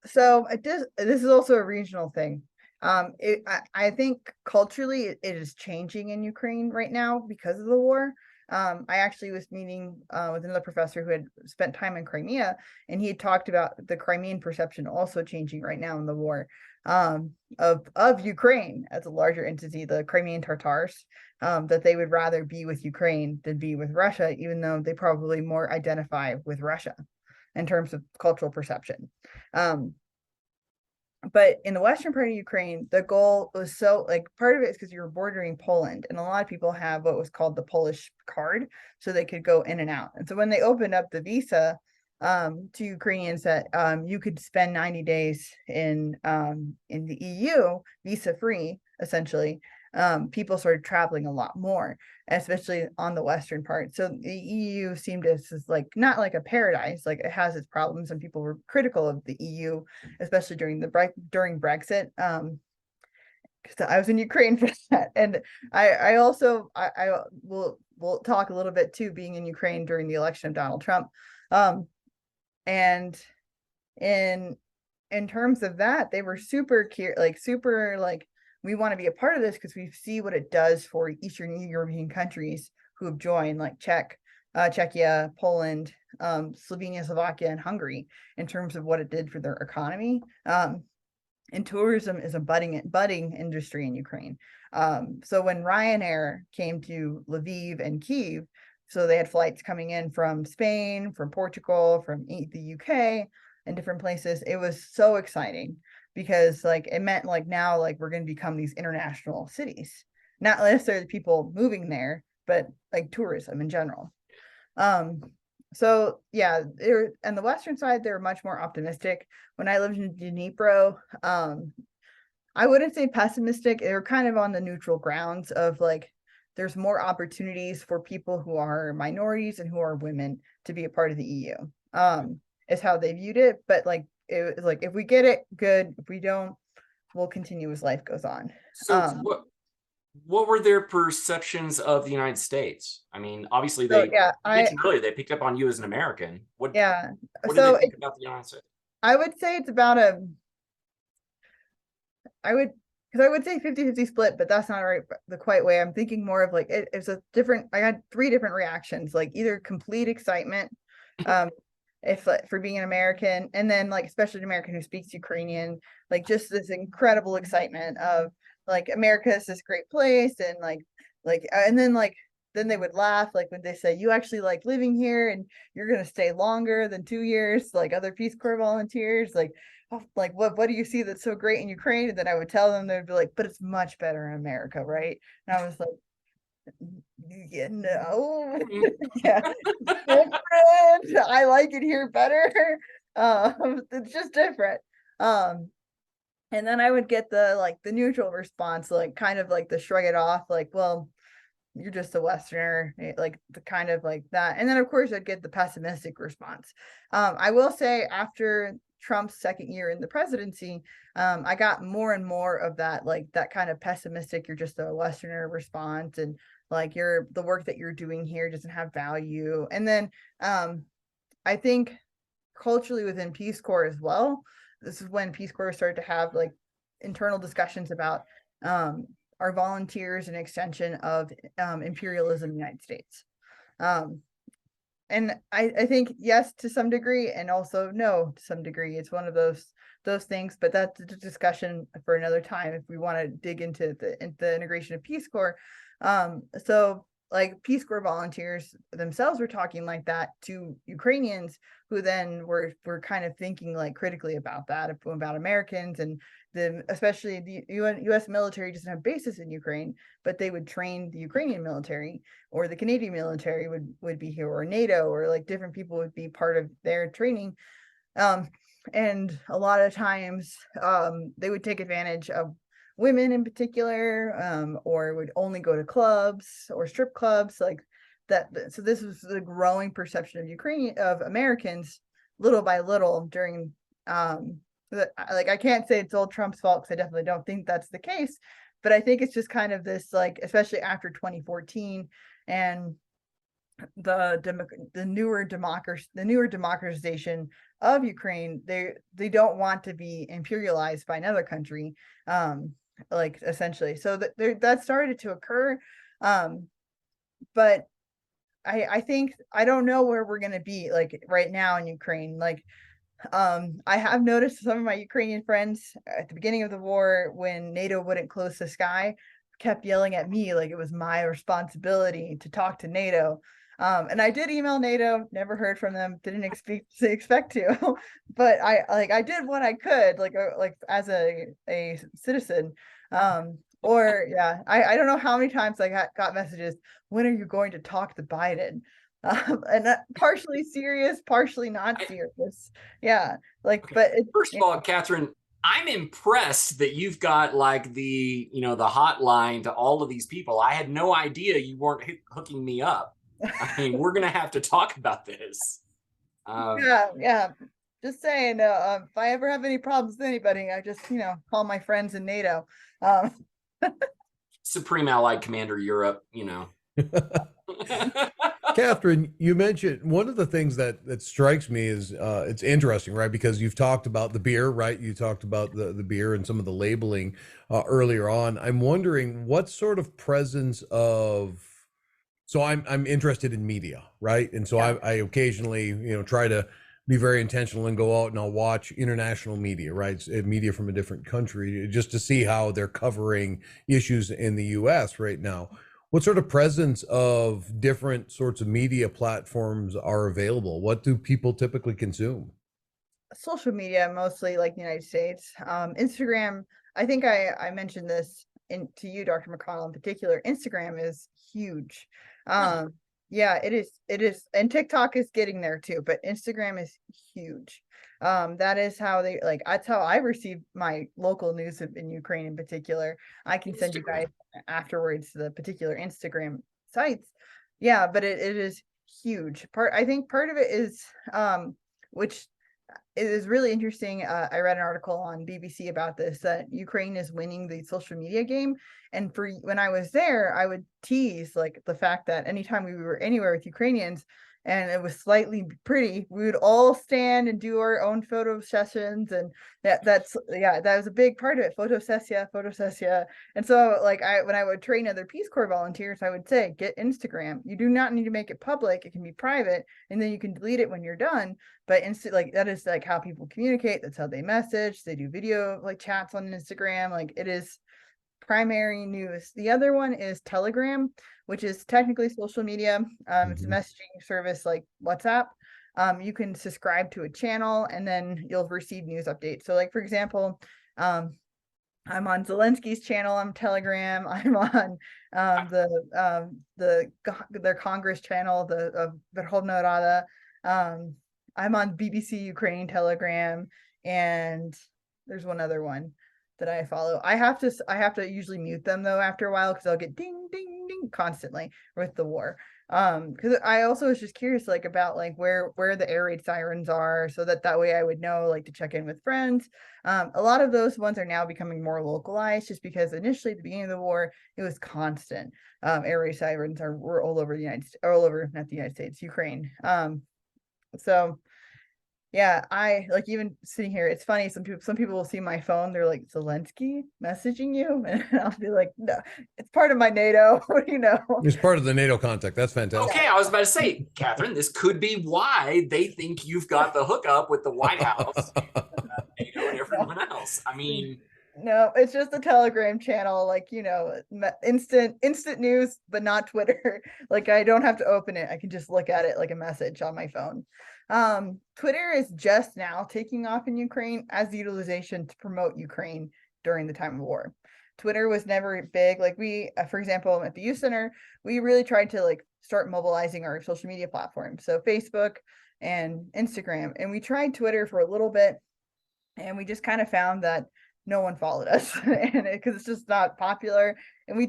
So this is also a regional thing. I think culturally it is changing in Ukraine right now because of the war. I actually was meeting with another professor who had spent time in Crimea, and he had talked about the Crimean perception also changing right now in the war of Ukraine as a larger entity, the Crimean Tatars, that they would rather be with Ukraine than be with Russia, even though they probably more identify with Russia in terms of cultural perception. But in the western part of Ukraine, the goal was so, like, part of it is because you're bordering Poland, and a lot of people have what was called the Polish card, so they could go in and out. And so when they opened up the visa to Ukrainians, that you could spend 90 days in the EU visa free, essentially, people started traveling a lot more, especially on the western part. So the EU seemed as like not like a paradise, like it has its problems, and people were critical of the EU, especially during Brexit. Because I was in Ukraine for that, and I also will talk a little bit too, being in Ukraine during the election of Donald Trump, and in terms of that, they were super we want to be a part of this because we see what it does for Eastern European countries who have joined, like Czech, Czechia, Poland, Slovenia, Slovakia, and Hungary in terms of what it did for their economy. And tourism is a budding industry in Ukraine. So when Ryanair came to Lviv and Kyiv, so they had flights coming in from Spain, from Portugal, from the UK, and different places. It was so exciting because like it meant like now like we're going to become these international cities, not necessarily people moving there, but like tourism in general. Um, so yeah, on the western side, they're much more optimistic. When I lived in Dnipro, I wouldn't say pessimistic. They were kind of on the neutral grounds of like there's more opportunities for people who are minorities and who are women to be a part of the EU. Is how they viewed it. But like it was like if we get it, good. If we don't, we'll continue as life goes on. So what were their perceptions of the United States? I mean, obviously So they yeah, mentioned earlier they picked up on you as an American. yeah. What did So they think about the United States? I would say it's about I would because I would say 50-50 split, but that's not right the quite way. I'm thinking more of like it's a different I had three different reactions, like either complete excitement, um, if for being an American, and then like especially an American who speaks Ukrainian, like just this incredible excitement of like America is this great place and and then they would laugh like when they say you actually like living here and you're gonna stay longer than 2 years, like other Peace Corps volunteers, like what do you see that's so great in Ukraine? And then I would tell them, they'd be like, but it's much better in America, right? And I was like, yeah, no, yeah, different. I like it here better. It's just different. Um, and then I would get the neutral response, like kind of like the shrug it off, like, well, you're just a Westerner, like the kind of like that. And then of course I'd get the pessimistic response. I will say after Trump's second year in the presidency, I got more and more of that, like that kind of pessimistic, you're just a Westerner response, and like the work that you're doing here doesn't have value. And then I think culturally within Peace Corps as well, this is when Peace Corps started to have like internal discussions about our volunteers an extension of imperialism in the United States. And I think yes to some degree, and also no to some degree. It's one of those things, but that's a discussion for another time if we want to dig into the integration of Peace Corps. So like Peace Corps volunteers themselves were talking like that to Ukrainians, who then were kind of thinking like critically about that, about Americans, and especially the U.S. military doesn't have bases in Ukraine, but they would train the Ukrainian military, or the Canadian military would be here, or NATO, or like different people would be part of their training. And a lot of times they would take advantage of women in particular, or would only go to clubs or strip clubs like that. So this was the growing perception of Americans little by little during like I can't say it's all Trump's fault, because I definitely don't think that's the case, but I think it's just kind of this, like, especially after 2014 and the newer democratization of Ukraine, they don't want to be imperialized by another country, like essentially. So that started to occur, but I think I don't know where we're gonna be like right now in Ukraine. Like I have noticed some of my Ukrainian friends at the beginning of the war, when NATO wouldn't close the sky, kept yelling at me like it was my responsibility to talk to NATO. And I did email NATO, never heard from them, didn't expect to, but I did what I could, like as a citizen. Or yeah, I don't know how many times I got messages, when are you going to talk to Biden? And partially serious, partially not serious. Yeah, like, Okay. but First of all, Katherine, I'm impressed that you've got like the hotline to all of these people. I had no idea you weren't hooking me up. I mean, we're gonna have to talk about this. yeah. Just saying, if I ever have any problems with anybody, I just call my friends in NATO. Supreme Allied Commander Europe, Katherine, you mentioned one of the things that strikes me is it's interesting, right? Because you've talked about the beer, right? You talked about the beer and some of the labeling earlier on. I'm wondering what sort of presence of So I'm interested in media, right? And so Yeah. I occasionally, try to be very intentional and go out and I'll watch international media, right? Media from a different country just to see how they're covering issues in the US right now. What sort of presence of different sorts of media platforms are available? What do people typically consume? Social media, mostly like the United States. Instagram, I think I mentioned this to you, Dr. McConnell, in particular. Instagram is huge. Really? Yeah, it is, and TikTok is getting there too, but Instagram is huge. That is how that's how I receive my local news in Ukraine in particular. I can send you guys Instagram. afterwards the particular Instagram sites. Yeah, but it is huge. I think part of it is which it is really interesting. I read an article on BBC about this, that Ukraine is winning the social media game. And when I was there, I would tease like the fact that anytime we were anywhere with Ukrainians and it was slightly pretty, we would all stand and do our own photo sessions. And that was a big part of it. Photo sessia. And so when I would train other Peace Corps volunteers, I would say, get Instagram. You do not need to make it public. It can be private, and then you can delete it when you're done. But that is like how people communicate. That's how they message. They do video like chats on Instagram. Like, it is primary news. The other one is Telegram, which is technically social media. It's a Mhm. messaging service like WhatsApp. You can subscribe to a channel and then you'll receive news updates. So like, for example, I'm on Zelensky's channel on Telegram. I'm on their Congress channel, the Verkhovna Rada. I'm on BBC Ukraine Telegram, and there's one other one that I follow. I have to usually mute them though after a while because I'll get ding ding ding constantly with the war. Because I also was just curious like about like where the air raid sirens are, so that way I would know like to check in with friends. A lot of those ones are now becoming more localized, just because initially at the beginning of the war it was constant. Air raid sirens were all over the United States, all over, not the United States, Ukraine. So yeah, I like, even sitting here, it's funny. Some people will see my phone, they're like, Zelensky messaging you, and I'll be like, no, it's part of my NATO. What do you know? It's part of the NATO contact. That's fantastic. Okay, I was about to say, Catherine, this could be why they think you've got the hookup with the White House, NATO, and everyone else. I mean, No, it's just a Telegram channel, like, instant news, but not Twitter. Like, I don't have to open it. I can just look at it like a message on my phone. Twitter is just now taking off in Ukraine as the utilization to promote Ukraine during the time of war. Twitter was never big. Like, for example, at the youth center, we really tried to like start mobilizing our social media platforms. So Facebook and Instagram, and we tried Twitter for a little bit, and we just kind of found that no one followed us, and because it's just not popular. And we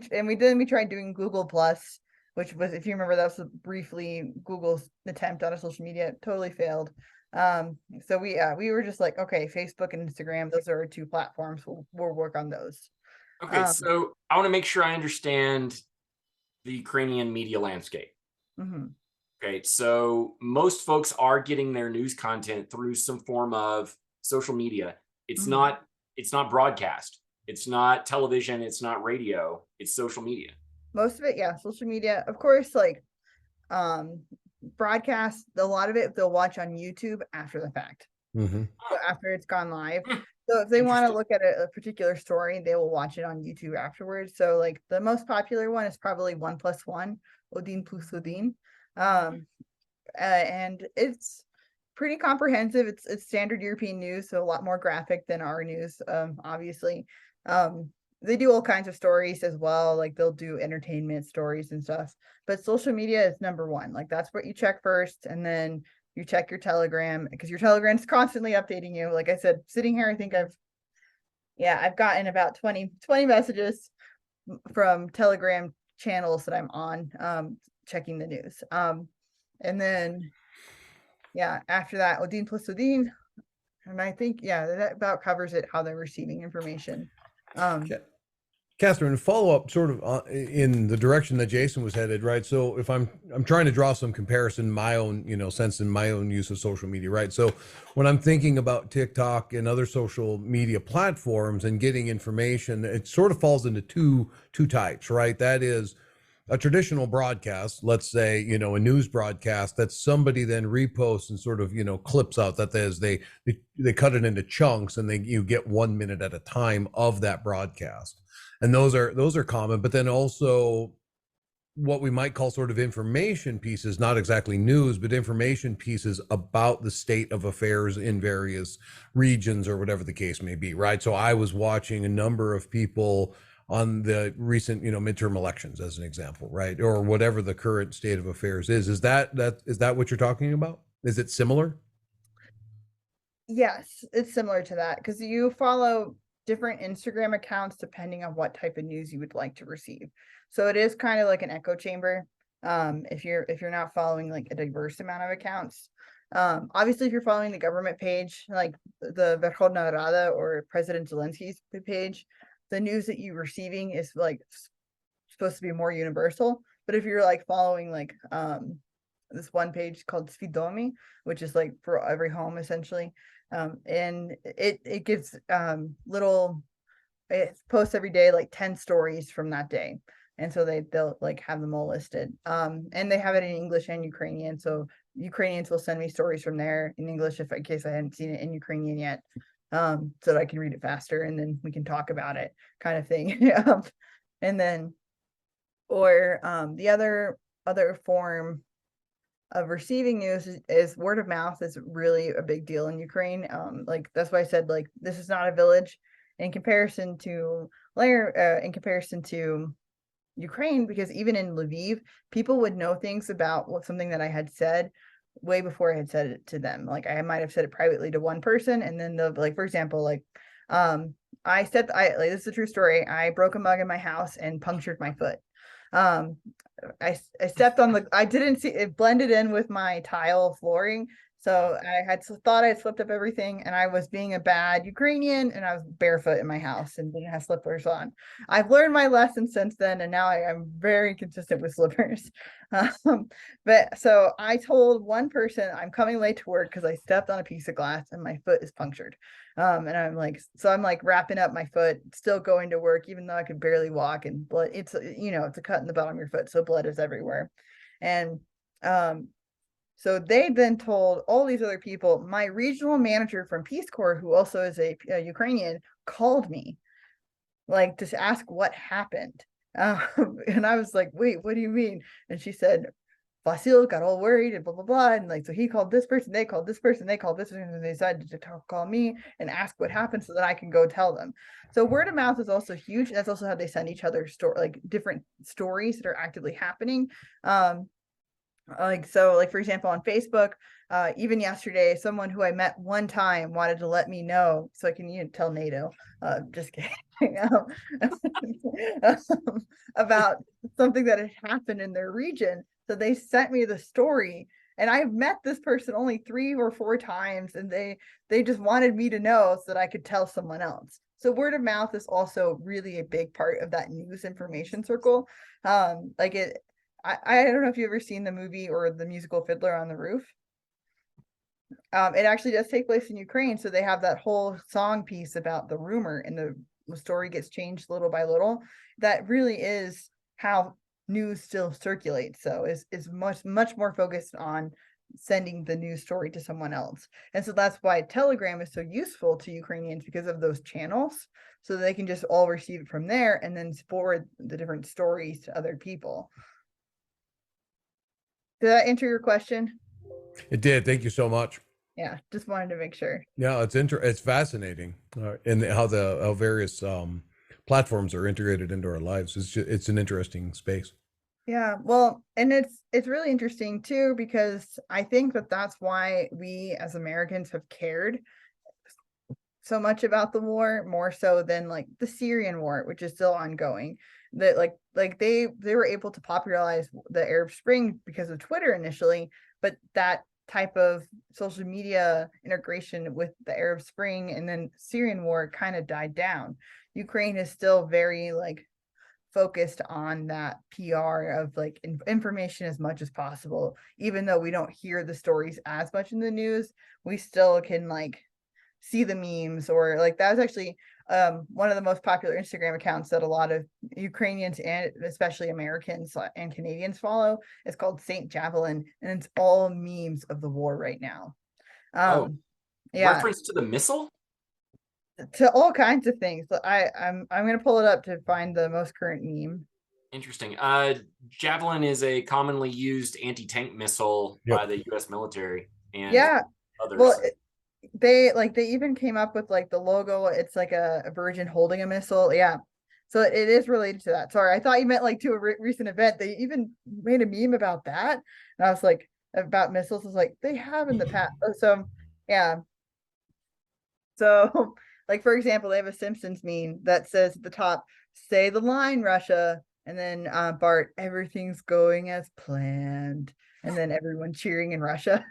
tried doing Google Plus, which was, if you remember, that was briefly Google's attempt on a social media. It totally failed. So we were just like, okay, Facebook and Instagram, those are our two platforms. We'll work on those. okay, Um, so I want to make sure I understand the Ukrainian media landscape. mhm, Okay, so most folks are getting their news content through some form of social media. It's mhm. not it's not broadcast. It's not television, it's not radio, it's social media. Most of it, yeah, social media, of course. Like, um, broadcast, a lot of it they'll watch on YouTube after the fact. Hmm. So Oh, after it's gone live. So if they want to interesting. look at a particular story, they will watch it on YouTube afterwards. So like the most popular one is probably 1+1, Odin plus Odin. Um, and it's pretty comprehensive. It's standard European news, so a lot more graphic than our news, obviously. Um, they do all kinds of stories as well, like they'll do entertainment stories and stuff. But social media is number one. Like, that's what you check first, and then you check your Telegram, because your Telegram's constantly updating you. Like I said, sitting here, I think I've gotten about 20 messages from Telegram channels that I'm on, checking the news. And then yeah, after that, Odin plus Odin. And I think, yeah, that about covers it, how they're receiving information. Um, Catherine, follow up sort of in the direction that Jason was headed, right? So if I'm trying to draw some comparison, my own, sense in my own use of social media, right? So when I'm thinking about TikTok and other social media platforms and getting information, it sort of falls into two types, right? That is a traditional broadcast, let's say, you know, a news broadcast that somebody then reposts and sort of, you know, clips out, that is, they cut it into chunks, and you get 1 minute at a time of that broadcast. And those are common. But then also what we might call sort of information pieces, not exactly news, but information pieces about the state of affairs in various regions or whatever the case may be, right? So I was watching a number of people on the recent, you know, midterm elections as an example, right? Or whatever the current state of affairs is. Is that what you're talking about? Is it similar? Yes, it's similar to that because you follow different Instagram accounts depending on what type of news you would like to receive. So it is kind of like an echo chamber. If you're not following like a diverse amount of accounts. Obviously if you're following the government page, like the Verkhovna Rada or President Zelensky's page, the news that you're receiving is like supposed to be more universal. But if you're like following like this one page called Svidomi, which is like for every home essentially, and it gives little, it posts every day like 10 stories from that day, and so they'll like have them all listed, and they have it in English and Ukrainian, so Ukrainians will send me stories from there in English if in case I hadn't seen it in Ukrainian yet, so that I can read it faster and then we can talk about it, kind of thing. And then or the other form of receiving news is word of mouth is really a big deal in Ukraine. Like that's why I said like this is not a village in comparison to in comparison to Ukraine, because even in Lviv, people would know things about something that I had said way before I had said it to them. Like I might have said it privately to one person, and then they'll like, for example, like I said, like this is a true story. I broke a mug in my house and punctured my foot. Um, I stepped on I didn't see it blended in with my tile flooring. So I had thought I had slipped up everything, and I was being a bad Ukrainian, and I was barefoot in my house and didn't have slippers on. I've learned my lesson since then, and now I'm very consistent with slippers. But so I told one person I'm coming late to work because I stepped on a piece of glass and my foot is punctured. And I'm like wrapping up my foot, still going to work, even though I could barely walk, and blood, it's it's a cut in the bottom of your foot, so blood is everywhere. And so they then told all these other people. My regional manager from Peace Corps, who also is a Ukrainian, called me like to ask what happened. And I was like, wait, what do you mean? And she said, Vasil got all worried and blah, blah, blah. And like, so he called this person, they called this person, they called this person, and they decided to call me and ask what happened so that I can go tell them. So word of mouth is also huge. That's also how they send each other like different stories that are actively happening. Like, so like, for example, on Facebook, even yesterday, someone who I met one time wanted to let me know so I can tell NATO, just kidding, about something that had happened in their region. So they sent me the story, and I've met this person only 3 or 4 times, and they just wanted me to know so that I could tell someone else. So word of mouth is also really a big part of that news information circle. Like I don't know if you've ever seen the movie or the musical Fiddler on the Roof. It actually does take place in Ukraine, so they have that whole song piece about the rumor, and the story gets changed little by little. That really is how news still circulates. So is much more focused on sending the news story to someone else. And so that's why Telegram is so useful to Ukrainians, because of those channels, so they can just all receive it from there and then forward the different stories to other people. Did that answer your question? It did. Thank you so much. Yeah, just wanted to make sure. Yeah, it's fascinating, and how various platforms are integrated into our lives. It's an interesting space. Yeah, well, and it's really interesting too, because I think that that's why we as Americans have cared so much about the war, more so than like the Syrian war, which is still ongoing. That like they were able to popularize the Arab Spring because of Twitter initially, but that type of social media integration with the Arab Spring and then Syrian war kind of died down. Ukraine is still very like focused on that PR of like information as much as possible. Even though we don't hear the stories as much in the news, we still can like see the memes, or like that was actually one of the most popular Instagram accounts that a lot of Ukrainians and especially Americans and Canadians follow. It's called Saint Javelin, and it's all memes of the war right now. Oh, Yeah, reference to the missile? to all kinds of things. I'm gonna pull it up to find the most current meme. Interesting. Javelin is a commonly used anti-tank missile by the U.S. military and Yeah, others. well, they even came up with like the logo. It's like a virgin holding a missile. Yeah, so it is related to that. Sorry, I thought you meant like to a recent event. They even made a meme about that, and I was like, about missiles. I was like, they have in the past. So yeah, so like for example, they have a Simpsons meme that says at the top, "Say the line, Russia," and then Bart, "Everything's going as planned," and then everyone cheering in Russia.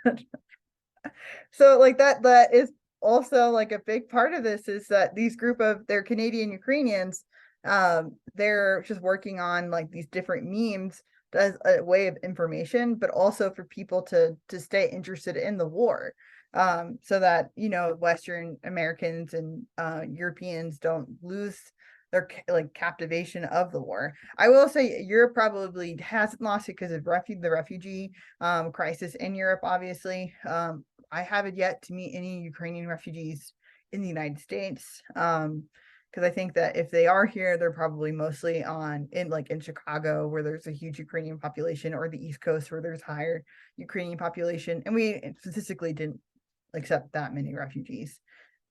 So like that is also like a big part of this, is that these group of they're Canadian Ukrainians, they're just working on like these different memes as a way of information, but also for people to stay interested in the war, so that Western Americans and Europeans don't lose their like captivation of the war. I will say Europe probably hasn't lost it because of the refugee crisis in Europe, obviously. I haven't yet to meet any Ukrainian refugees in the United States. Because I think that if they are here, they're probably mostly in Chicago, where there's a huge Ukrainian population, or the East Coast, where there's higher Ukrainian population. And we statistically didn't accept that many refugees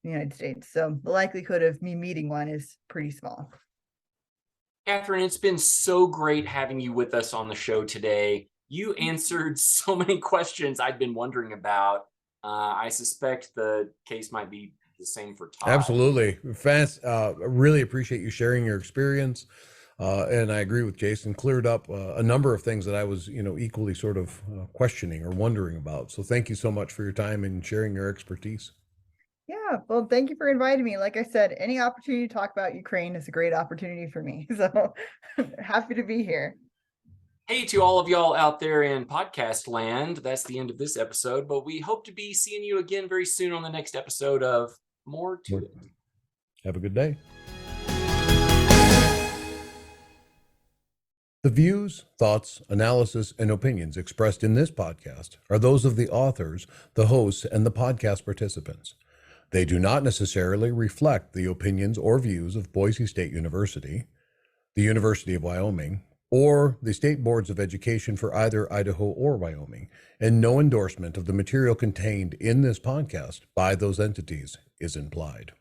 in the United States. So the likelihood of me meeting one is pretty small. Katherine, it's been so great having you with us on the show today. You answered so many questions I'd been wondering about. I suspect the case might be the same for Todd. Absolutely. I really appreciate you sharing your experience. And I agree with Jason, cleared up a number of things that I was, equally sort of questioning or wondering about. So thank you so much for your time and sharing your expertise. Yeah, well, thank you for inviting me. Like I said, any opportunity to talk about Ukraine is a great opportunity for me. So happy to be here. Hey, to all of y'all out there in podcast land, that's the end of this episode, but we hope to be seeing you again very soon on the next episode of More to It. Have a good day. The views, thoughts, analysis, and opinions expressed in this podcast are those of the authors, the hosts, and the podcast participants. They do not necessarily reflect the opinions or views of Boise State University, the University of Wyoming, or the state boards of education for either Idaho or Wyoming, and no endorsement of the material contained in this podcast by those entities is implied.